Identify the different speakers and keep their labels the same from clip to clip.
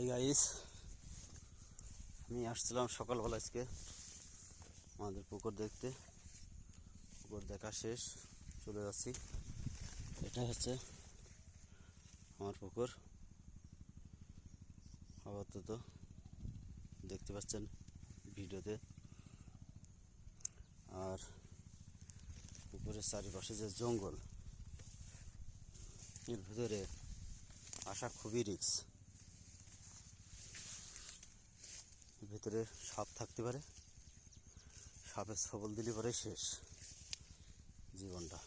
Speaker 1: Hi guys, আমি আসছিলাম সকালবেলা আজকে আমাদের পুকুর দেখতে। পুকুর দেখা শেষ, চলে যাচ্ছি। এটা হচ্ছে আমার পুকুর, আপাতত দেখতে পাচ্ছেন ভিডিওতে। আর পুকুরের চারিপাশে যে জঙ্গল, এর ভিতরে আসা খুবই রিস্ক। ভিতরে সাপ থাকতে পারে, সাপের ছবল দিলে পরে শেষ জীবনটা।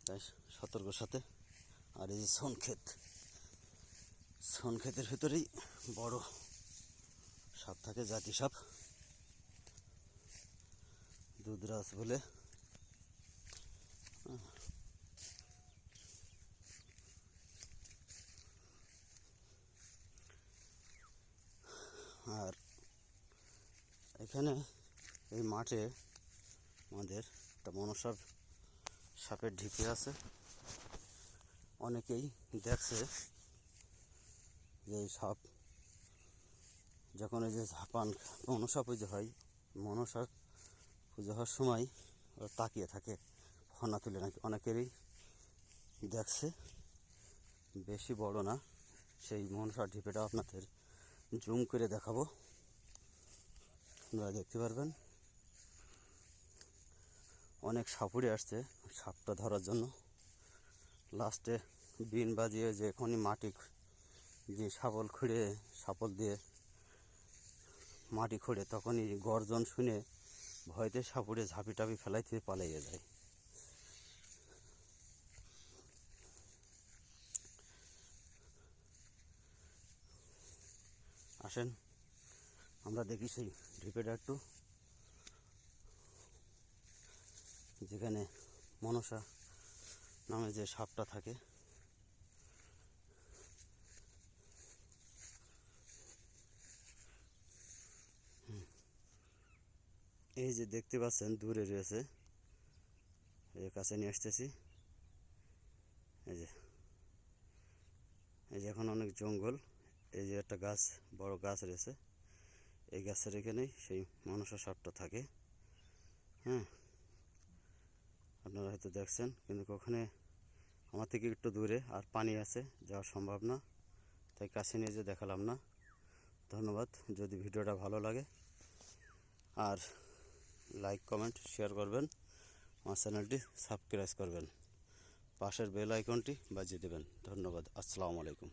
Speaker 1: তাই সতর্কর সাথে। আর এই যে শোন ক্ষেতের ভিতরেই বড় সাপ থাকে, জাতি সাপ, দুধরাজ বলে। আর এখানে এই মাঠে আমাদের একটা মনসা সাপের ঢিপি আছে। অনেকেই দেখছে যে এই সাপ যখন এই যে ঝাপান মনসা পুজো হয়, মনসা পুজো হওয়ার সময় ওরা তাকিয়ে থাকে, ফনা তুলে নাকি। অনেকেরই দেখছে, বেশি বড় না। সেই মনসার ঢিপেটা আপনাদের জুম করে দেখাবো, আপনারা দেখতে পারবেন। অনেক সাপুড়ে আসছে সাপটা ধরার জন্য। লাস্টে বিন বাজিয়ে যে এখনই মাটি যে সাপল দিয়ে মাটি খুঁড়ে, তখনই গর্জন শুনে ভয়তে সাপুড়ে ঝাঁপি টাপি ফেলাইতে পালিয়ে যায়। আসেন আমরা দেখি সেই ঢিপেটা একটু, যেখানে মনসা নামে যে সাপটা থাকে। এই যে দেখতে পাচ্ছেন দূরে রয়েছে, এই কাছে নিয়ে আসতেছি। এই যে এখন অনেক জঙ্গল। এই যে একটা গাছ, বড় গাছ রয়েছে, এই গাছের এখানেই সেই মনসা সাপটা থাকে। হ্যাঁ, আপনারা হয়তো দেখছেন, কিন্তু ওখানে আমার থেকে একটু দূরে আর পানি আছে, যাওয়া সম্ভব না, তাই কাছে নিয়ে যে দেখালাম না। ধন্যবাদ। যদি ভিডিওটা ভালো লাগে আর লাইক কমেন্ট শেয়ার করবেন, আমার চ্যানেলটি সাবস্ক্রাইব করবেন, পাশের বেল আইকনটি বাজিয়ে দেবেন। ধন্যবাদ। আসসালামু আলাইকুম।